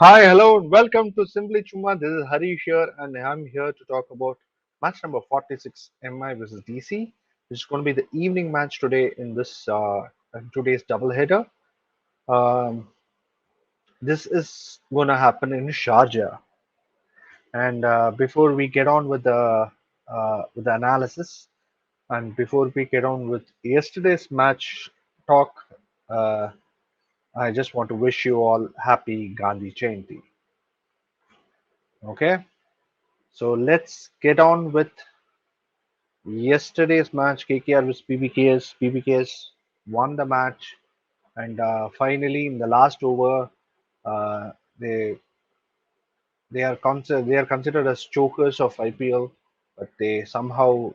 Hi, hello, and welcome to Simbly Chumma. This is Harish here, and I'm here to talk about match number 46, MI versus DC, which is going to be the evening match today in today's doubleheader. Um, this is going to happen in Sharjah, and before we get on with the analysis, and before we get on with yesterday's match talk, uh, I just want to wish you all happy Gandhi Jayanti. Okay. So let's get on with yesterday's match. KKR vs PBKS. PBKS won the match, and finally, in the last over, uh, they they are considered as chokers of IPL, but they somehow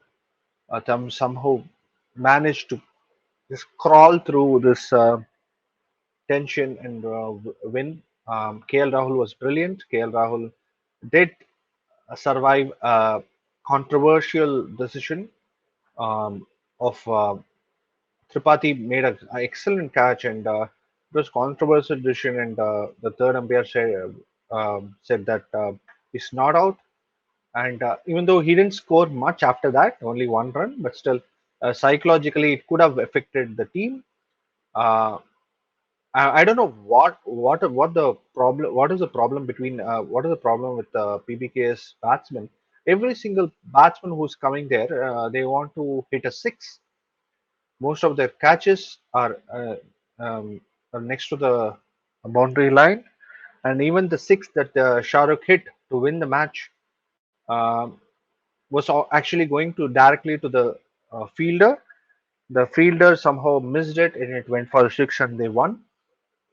managed to just crawl through this tension and win. KL Rahul was brilliant. KL Rahul did survive a controversial decision of Tripathi made an excellent catch, and it was controversial decision. And the third umpire said that he's not out. And even though he didn't score much after that, only one run, but still psychologically it could have affected the team. Uh, I don't know what the problem what is the problem between what is the problem with PBK's batsmen. Every single batsman who's coming there, they want to hit a six. Most of their catches um, are next to the boundary line, and even the six that Shahrukh hit to win the match was actually going to directly to the fielder. The fielder somehow missed it, and it went for a six, and they won.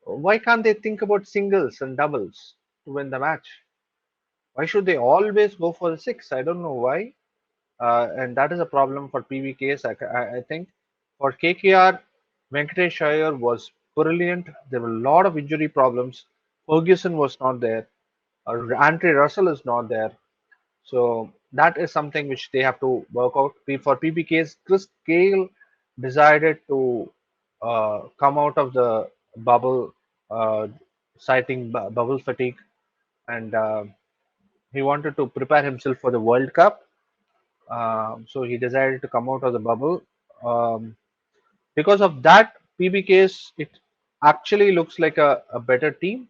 Why can't they think about singles and doubles to win the match? Why should they always go for the six? I don't know why. And that is a problem for PVKs. I think for KKR, Venkatesh Iyer was brilliant. There were a lot of injury problems. Ferguson was not there. Andre Russell is not there. So that is something which they have to work out. For PBKs, Chris Gale decided to come out of the bubble, uh, citing bubble fatigue, and he wanted to prepare himself for the World Cup. So he decided to come out of the bubble. Um, because of that, PBK's it actually looks like a better team,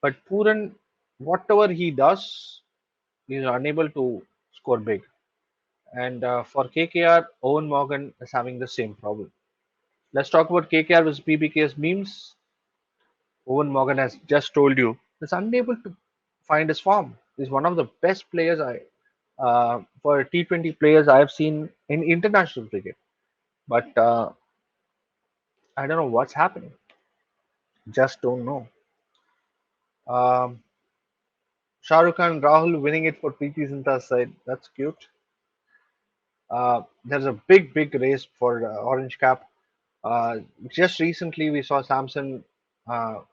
but Puran, whatever he does, he is unable to score big. And for KKR, Owen Morgan is having the same problem. Let's talk about KKR versus PBK's memes. Owen Morgan has just told you is unable to find his form. He's one of the best players for T20 players I have seen in international cricket. But I don't know what's happening. Just don't know. Um, Shah Rukh Khan Rahul winning it for Preeti Zinta's side. That's cute. There's a big race for Orange Cap. Just recently, we saw Samson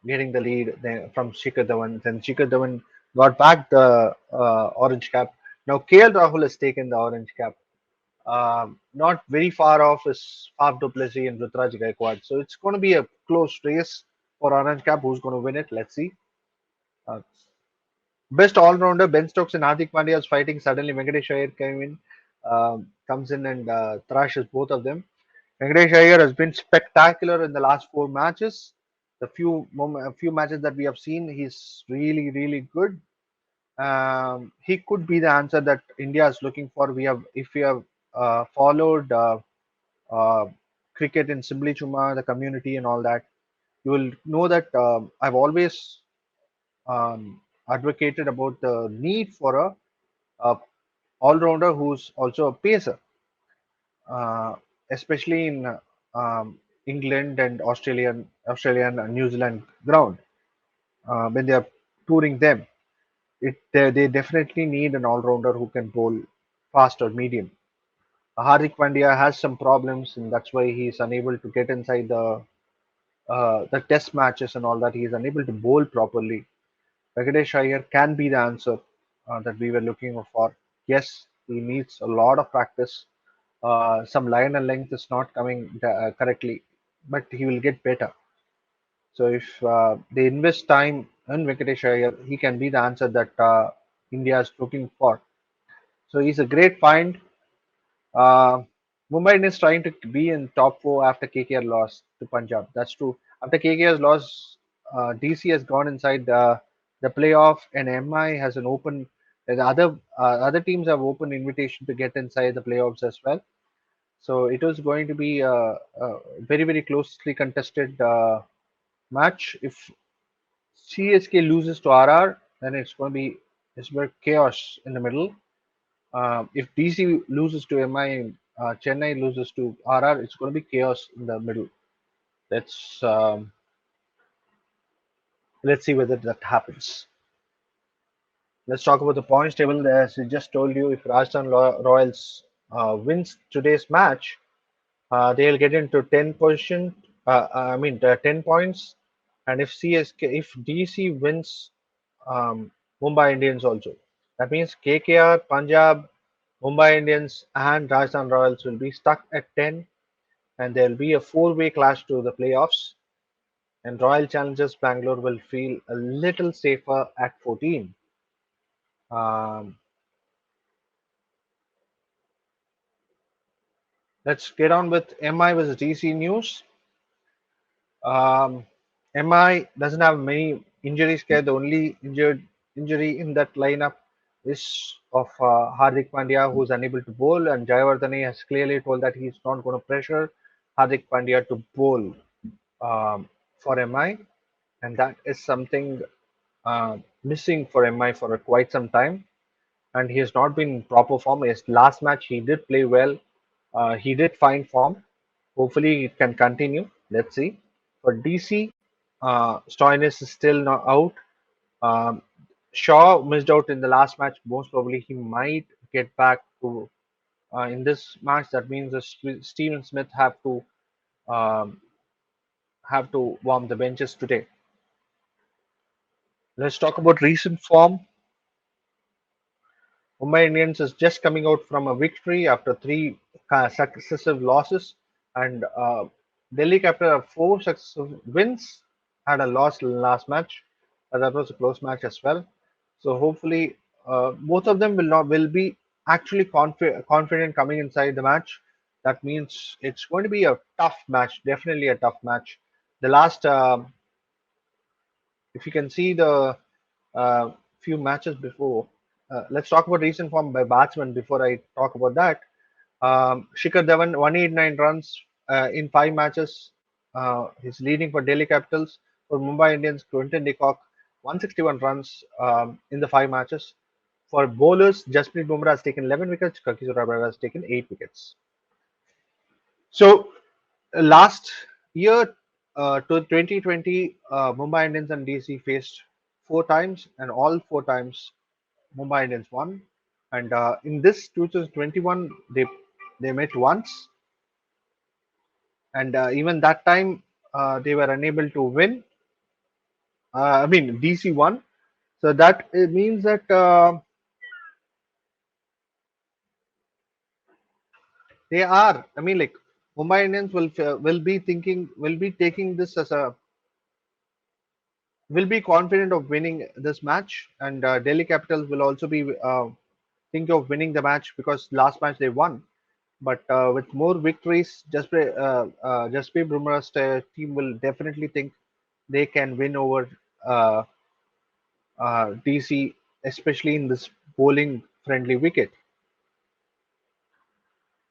getting the lead from Shikhar Dhawan. Then Shikhar Dhawan got back the Orange Cap. Now KL Rahul has taken the Orange Cap. Not very far off is Faf du Plessis and Rutraj Gaikwad. So it's going to be a close race for Orange Cap. Who's going to win it? Let's see. Uh, Best all-rounder Ben Stokes and Hardik Pandya is fighting. Suddenly Venkatesh Iyer comes in and thrashes both of them. Venkatesh Iyer has been spectacular in the last four matches. A few matches that we have seen, he's really good. He could be the answer that India is looking for. If we have followed uh, cricket in Simbly Chumma, the community and all that, you will know that I've always advocated about the need for a all-rounder who's also a pacer, uh, especially in England and Australian and New Zealand ground when they are touring them. They definitely need an all-rounder who can bowl fast or medium. Hardik Pandya has some problems, and that's why he's unable to get inside the test matches and all that. He is unable to bowl properly. Venkatesh Iyer can be the answer that we were looking for. Yes, he needs a lot of practice. Some line and length is not coming correctly, but he will get better. So if they invest time and Venkatesh Iyer, he can be the answer that India is looking for. So he's a great find. Uh, Mumbai Indians trying to be in top four after KKR lost to Punjab. That's true. After KKR's loss, DC has gone inside the playoff, and MI has an open. The other teams have open invitation to get inside the playoffs as well. So it was going to be a very closely contested match. If CSK loses to RR, then it's going to be it's very chaos in the middle. If DC loses to MI, Chennai loses to RR, it's going to be chaos in the middle. Let's um, let's see whether that happens. Let's talk about the points table. As I just told you, if Rajasthan Royals wins today's match, they'll get into 10 position. I mean, 10 points. And if CSK, if DC wins, Mumbai Indians also. That means KKR, Punjab, Mumbai Indians, and Rajasthan Royals will be stuck at 10, and there will be a four-way clash to the playoffs. And Royal Challengers Bangalore will feel a little safer at 14. Um, let's get on with MI versus DC news. Um, MI doesn't have many injuries here. The only injury in that lineup is of Hardik Pandya, who's unable to bowl, and Jayawardene has clearly told that he's not going to pressure Hardik Pandya to bowl for MI, and that is something missing for MI for quite some time. And he has not been in proper form. His last match, he did play well. He did find form. Hopefully, it can continue. Let's see. For DC, Stoinis is still not out. Um, Shaw missed out in the last match. Most probably, he might get back to in this match. That means that Steven Smith um, have to warm the benches today. Let's talk about recent form. Mumbai Indians is just coming out from a victory after three successive losses, and Delhi Capital have four successive wins, had a loss last match. That was a close match as well. So hopefully, both of them will be actually confident coming inside the match. That means it's going to be a tough match, definitely a tough match. The last, if you can see the uh, few matches before. Let's talk about recent form by batsmen before I talk about that. Shikhar Dhawan, 189 runs in five matches. He's leading for Delhi Capitals. For Mumbai Indians, Quinton de Kock, 161 runs in the five matches. For bowlers, Jasprit Bumrah has taken 11 wickets. Kakishore Rabada has taken 8 wickets. So last year, to 2020, Mumbai Indians and DC faced four times, and all four times Mumbai Indians won. And in this 2021, they met once, and even that time they were unable to win. I mean, DC won, so that it means that they are. I mean, like Mumbai Indians will be thinking, will be taking this as a, will be confident of winning this match, and Delhi Capitals will also be think of winning the match because last match they won. But with more victories, Jasprit Bumrah's team will definitely think they can win over uh, DC, especially in this bowling friendly wicket.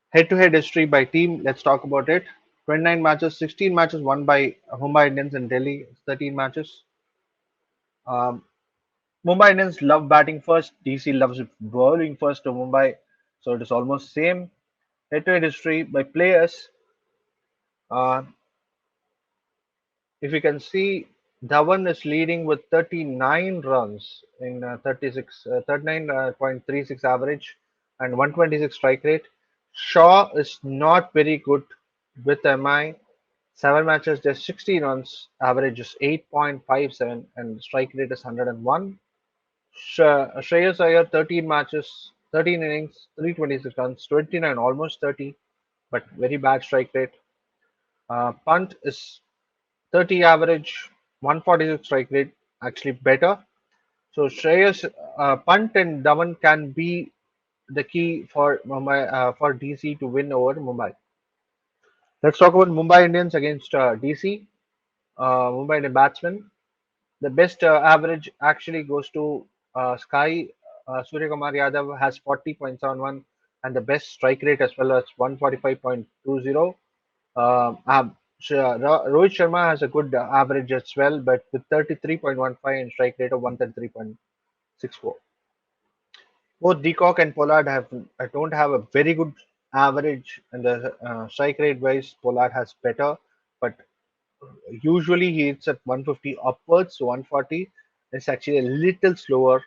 Head to head history by team, let's talk about it. 29 matches, 16 matches won by Mumbai Indians and Delhi, 13 matches. Um, Mumbai Indians love batting first, DC loves bowling first to Mumbai, so it is almost same. Head to head history by players. Uh, If you can see, Dhawan is leading with 39 runs in 39.36 average and 126 strike rate. Shaw is not very good with MI. Seven matches, just 60 runs, average is 8.57, and strike rate is 101. Shreyas Iyer, 13 matches, 13 innings, 326 runs, 29, almost 30, but very bad strike rate. Punt is 30 average, 146 strike rate, actually better. So Shreyas Pant and Dhawan can be the key for Mumbai for DC to win over Mumbai. Let's talk about Mumbai Indians against DC. Mumbai Indian batsmen. The best average actually goes to Sky. Suryakumar Yadav has 40.71 and the best strike rate as well as 145.20. Rohit Sharma has a good average as well, but with 33.15 and strike rate of 133.64. Both Decock and Pollard don't have a very good average, and the strike rate wise, Pollard has better, but usually he hits at 150 upwards, so 140 is actually a little slower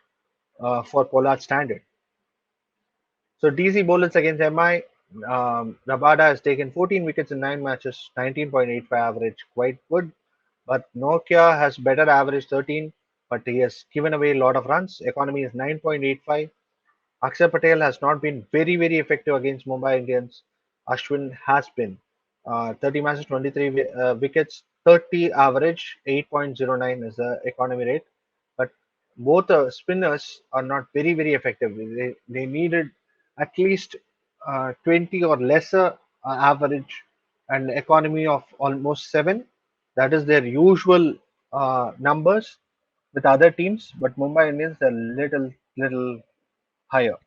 for Pollard standard. So DC bowlers against MI, Rabada has taken 14 wickets in 9 matches, 19.85 average, quite good. But Nokia has better average 13, but he has given away a lot of runs. Economy is 9.85. Akshar Patel has not been very effective against Mumbai Indians. Ashwin has been. 30 matches, 23 wickets, 30 average, 8.09 is the economy rate. But both spinners are not very effective. They needed at least 20 or lesser average and economy of almost 7. That is their usual numbers with other teams, but Mumbai Indians are little higher.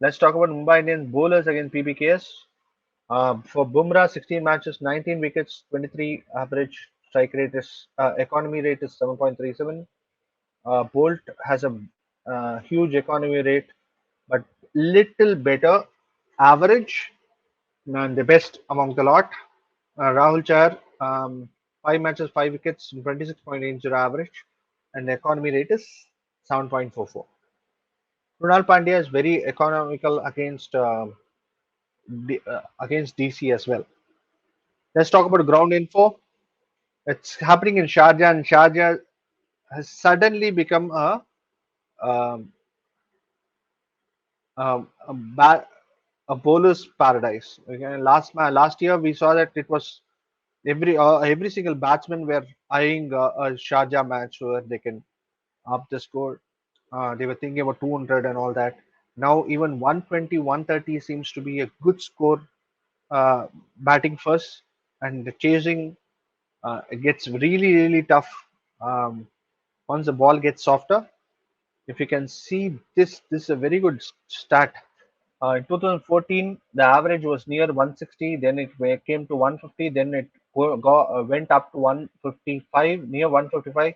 Let's talk about Mumbai Indians bowlers against PBKS. For Bumrah, 16 matches, 19 wickets, 23 average strike rate is economy rate is 7.37. Bolt has a huge economy rate, but little better average and the best among the lot. Rahul Chahar, 5 matches, 5 wickets, 26.80 average, and the economy rate is 7.44. Krunal Pandya is very economical against DC as well. Let's talk about ground info. It's happening in Sharjah, and Sharjah has suddenly become um, a, ba- a bowler's paradise. Okay, last year we saw that it was every single batsman were eyeing a Sharjah match so that they can up the score. They were thinking about 200 and all that. Now even 120, 130 seems to be a good score batting first, and the chasing it gets really tough once the ball gets softer. If you can see this is a very good stat. In 2014, the average was near 160, then it came to 150, then it went up to 155, near 155,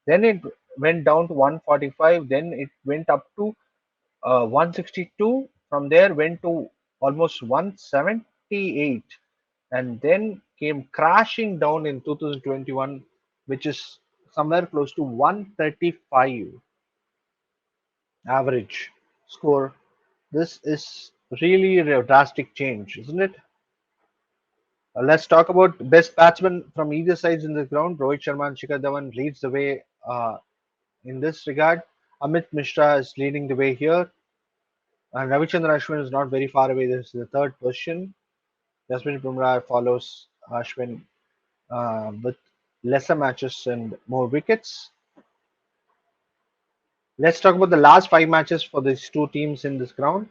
then it went down to 145, then it went up to 162. From there, went to almost 178, and then came crashing down in 2021, which is somewhere close to 135 average score. This is really a drastic change, isn't it? Let's talk about best batsmen from either sides in the ground. Rohit Sharma and Shikhar Dhawan leads the way in this regard. Amit Mishra is leading the way here, and Ravichandran Ashwin is not very far away. This is the third position. Jasmine Bumrah follows Ashwin with lesser matches and more wickets. Let's talk about the last 5 matches for these two teams in this ground.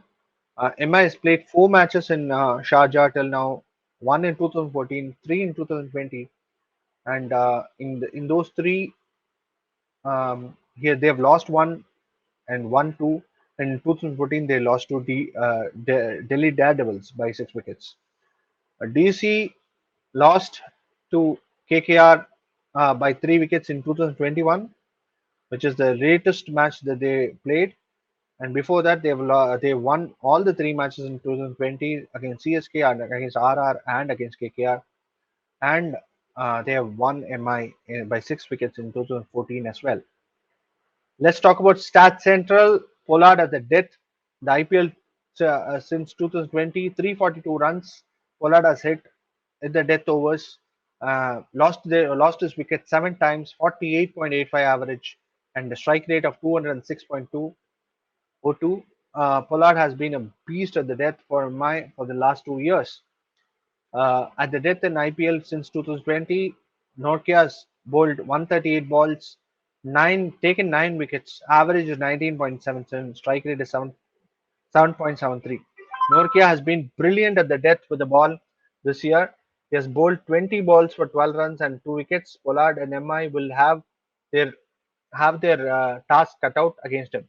MI has played 4 matches in Sharjah till now, one in 2014, three in 2020, and in those three, here they have lost one and won two. And in 2014, they lost to the Delhi Daredevils by 6 wickets. DC lost to KKR by 3 wickets in 2021, which is the latest match that they played. And before that, they won all the 3 matches in 2020 against CSK and against RR and against KKR, and they have won MI by 6 wickets in 2014 as well. Let's talk about Stat Central. Pollard at the death. The IPL since 2020, 342 runs. Pollard has hit in the death overs. Lost his wicket 7 times, 48.85 average, and the strike rate of 206.2. O2. Pollard has been a beast at the death for the last 2 years. At the death in IPL since 2020, Norkia has bowled 138 balls, Nine wickets. Average is 19.77. Strike rate is 7.73. Norkia has been brilliant at the death with the ball this year. He has bowled 20 balls for 12 runs and 2 wickets. Pollard and MI will their have their task cut out against him.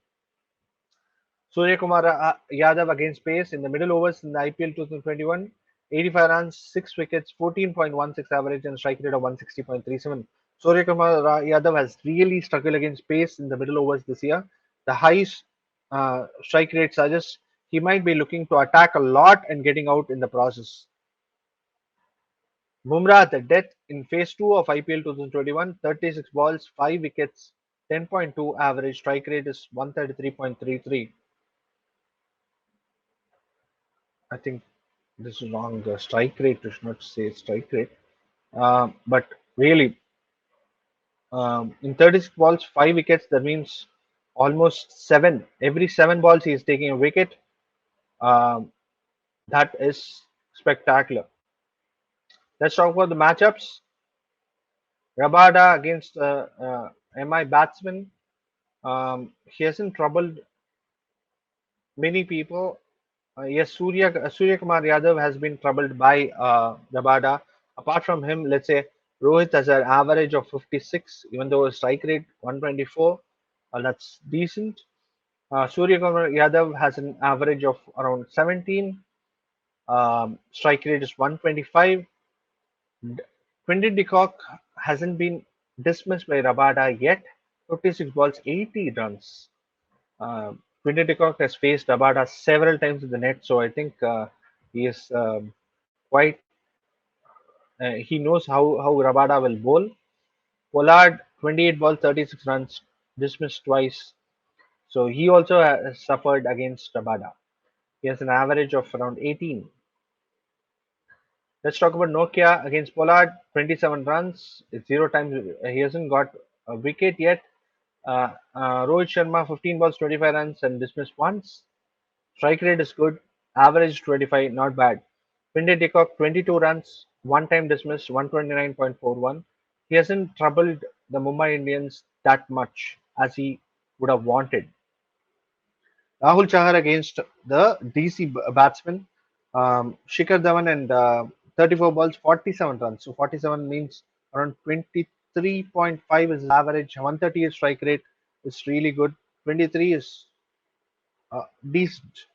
Suryakumar Yadav against pace in the middle overs in the IPL 2021, 85 runs, 6 wickets, 14.16 average, and strike rate of 160.37. Suryakumar Yadav has really struggled against pace in the middle overs this year. The high strike rate suggests he might be looking to attack a lot and getting out in the process. Bumrah at the death in phase 2 of IPL 2021, 36 balls, 5 wickets, 10.2 average, strike rate is 133.33. I think this is wrong. The strike rate does not say strike rate. But really, in 36 balls, 5 wickets, that means almost seven. Every 7 balls, he is taking a wicket. Um, that is spectacular. Let's talk about the matchups. Rabada against MI batsman. He hasn't troubled many people. Yes, Surya Kumar Yadav has been troubled by Rabada. Apart from him, let's say Rohit has an average of 56, even though his strike rate 124. That's decent. Surya Kumar Yadav has an average of around 17. Strike rate is 125. Quinton de Kock hasn't been dismissed by Rabada yet. 56 balls, 80 runs. Uh, Quinton de Kock has faced Rabada several times in the net, so I think he is quite. He knows how Rabada will bowl. Pollard, 28 balls, 36 runs, dismissed twice. So he also has suffered against Rabada. He has an average of around 18. Let's talk about Nokia against Pollard. 27 runs. It's zero times. He hasn't got a wicket yet. Rohit Sharma, 15 balls, 25 runs, and dismissed once. Strike rate is good. Average 25, not bad. Quinton de Kock, 22 runs, one time dismissed, 129.41. He hasn't troubled the Mumbai Indians that much as he would have wanted. Rahul Chahar against the DC batsman. Shikhar Dhawan and 34 balls, 47 runs. So 47 means around 23.5 is his average. 130 is strike rate. It's really good. 23 is decent.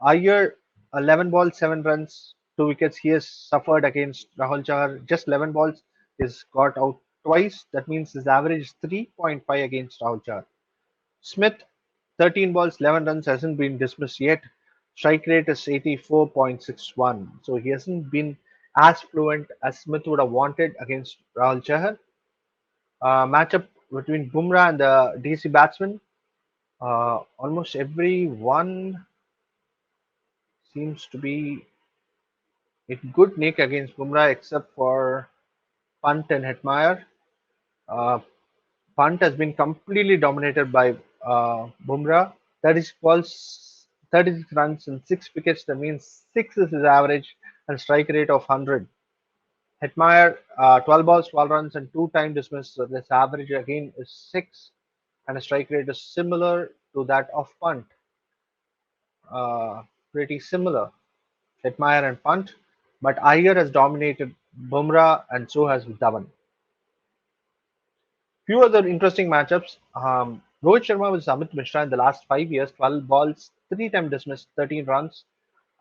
Iyer, 11 balls, 7 runs, 2 wickets. He has suffered against Rahul Chahar. Just 11 balls. He's got out twice. That means his average is 3.5 against Rahul Chahar. Smith, 13 balls, 11 runs, hasn't been dismissed yet. Strike rate is 84.61. So he hasn't been as fluent as Smith would have wanted against Rahul Chahar. Matchup between Bumrah and the DC batsman. Almost everyone seems to be in good nick against Bumrah except for Punt and Hetmeyer. Uh, Punt has been completely dominated by Bumrah. 36 balls, 36 runs and 6 wickets. That means 6 is his average and strike rate of 100. Hetmeyer, 12 balls, 12 runs and 2 time dismissed. So this average again is 6 and a strike rate is similar to that of Punt. Pretty similar. Hetmeyer and Punt. But Iyer has dominated Bumrah and so has Dhawan. Few other interesting matchups. Rohit Sharma with Amit Mishra in the last 5 years, 12 balls, 3 time dismissed, 13 runs.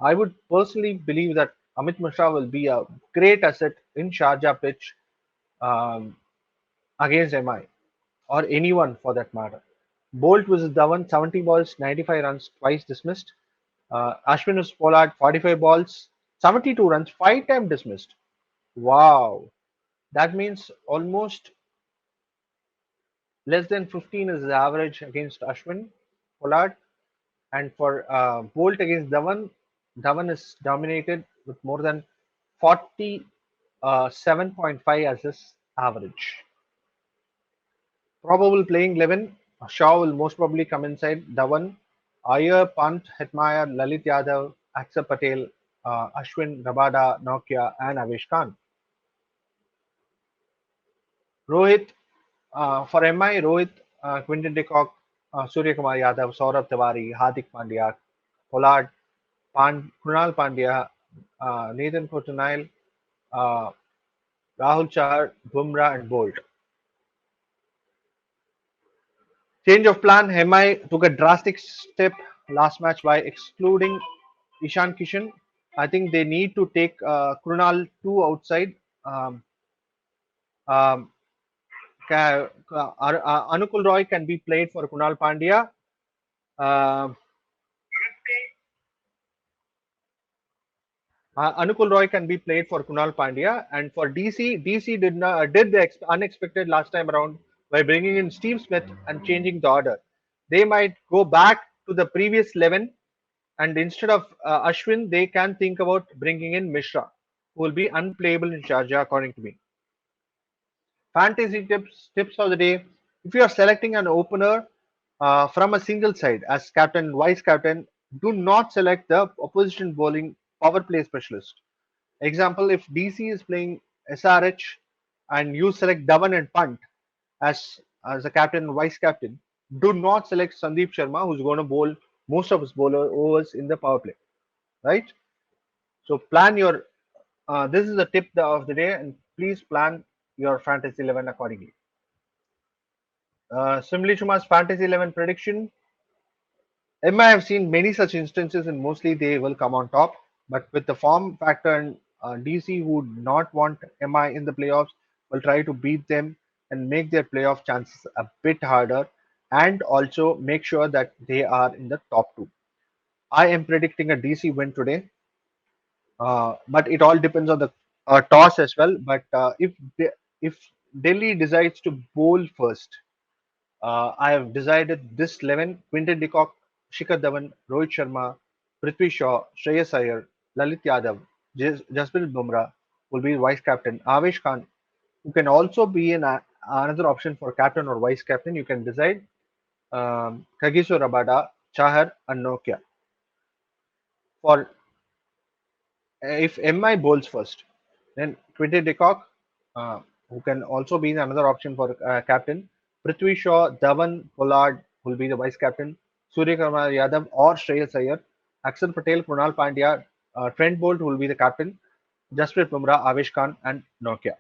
I would personally believe that Amit Mishra will be a great asset in Sharjah pitch um, against MI or anyone for that matter. Bolt was Dhawan, 70 balls, 95 runs, twice dismissed. Ashwin was Pollard, 45 balls, 72 runs, 5 time dismissed. Wow. That means almost less than 15 is the average against Ashwin Pollard. And for Bolt against Dhawan, Dhawan is dominated with more than 47.5 as his average. Probable playing 11. Shaw will most probably come inside. Dhawan, Iyer, Pant, Hetmeyer, Lalit Yadav, Axar Patel, Ashwin, Rabada, Nokia, and Avesh Khan. Rohit, For MI, Rohit, Quinton de Kock, Surya Kumar Yadav, Saurabh Tiwari, Hardik Pandya, Pollard, Krunal Pandya, Nathan Coulter-Nile, uh, Rahul Chahar, Bumrah, and Bolt. Change of plan. MI took a drastic step last match by excluding Ishan Kishan. I think they need to take Krunal 2 outside. Um, um, Anukul Roy can be played for Kunal Pandya. Uh, Anukul Roy can be played for Kunal Pandya, and for DC did the unexpected last time around by bringing in Steve Smith and changing the order. They might go back to the previous 11, and instead of Ashwin, they can think about bringing in Mishra, who will be unplayable in Sharjah, according to me. Fantasy tips of the day. If you are selecting an opener from a single side as captain and vice captain, do not select the opposition bowling power play specialist. Example, if DC is playing SRH and you select Dhawan and Pant as a captain and vice captain, do not select Sandeep Sharma, who's going to bowl most of his bowler overs in the power play, right? So plan your. This is the tip of the day, and please plan your fantasy 11 accordingly. Simbly Chumma's Fantasy 11 prediction. I have seen many such instances and mostly they will come on top. But with the form factor and DC who would not want MI in the playoffs will try to beat them and make their playoff chances a bit harder and also make sure that they are in the top two. I am predicting a DC win today, but it all depends on the toss as well. But if Delhi decides to bowl first, I have decided this 11: Quinton de Kock, Shikhar Dhawan, Rohit Sharma, Prithvi Shaw, Shreyas Iyer, Lalit Yadav, Jasprit Bumrah will be vice captain. Avesh Khan, who can also be another option for captain or vice captain. You can decide. Kagiso Rabada, Chahar, and Nokia. For if MI bowls first, then Quinton de Kock, who can also be another option for captain. Prithvi Shaw, Dhawan, Pollard will be the vice captain. Surya Kumar Yadav or Shreyas Iyer. Axel Patel, Krunal Pandya, Trent Bolt will be the captain. Jasprit Bumrah, Avesh Khan, and Nokia.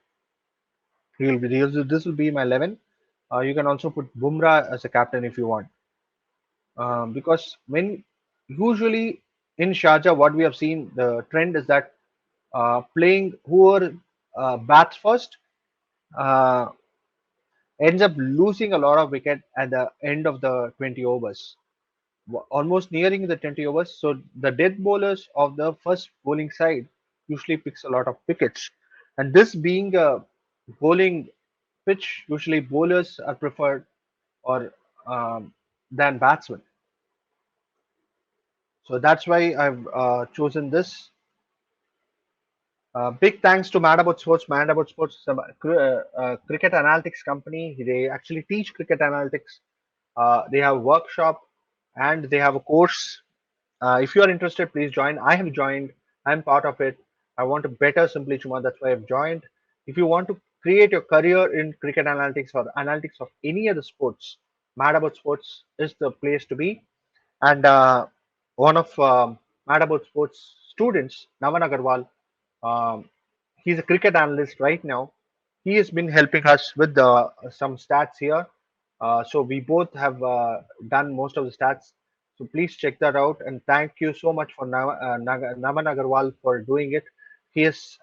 This will be my 11. You can also put Bumrah as a captain if you want. Because when usually in Sharjah, what we have seen, the trend is that playing whoever bats first uh, ends up losing a lot of wicket at the end of the 20 overs, almost nearing the 20 overs. So the death bowlers of the first bowling side usually picks a lot of wickets. And this being a bowling pitch, usually bowlers are preferred or than batsmen. So that's why I've chosen this. Big thanks to Mad About Sports. Mad About Sports is a cricket analytics company. They actually teach cricket analytics. They have a workshop and they have a course. If you are interested, please join. I have joined. I'm part of it. I want to better Simply Chuma. That's why I've joined. If you want to create your career in cricket analytics or analytics of any other sports, Mad About Sports is the place to be. And one of Mad About Sports students, Naman Agarwal, um, he's a cricket analyst right now. He has been helping us with some stats here. So we both have done most of the stats. So please check that out. And thank you so much for Naman Agarwal for doing it. His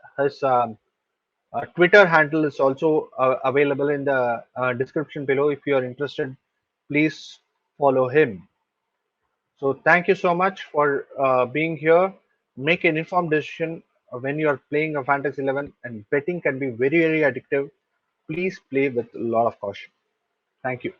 Twitter handle is also available in the description below. If you are interested, please follow him. So thank you so much for being here. Make an informed decision when you are playing a Fantasy 11, and betting can be very, very addictive. Please play with a lot of caution. Thank you.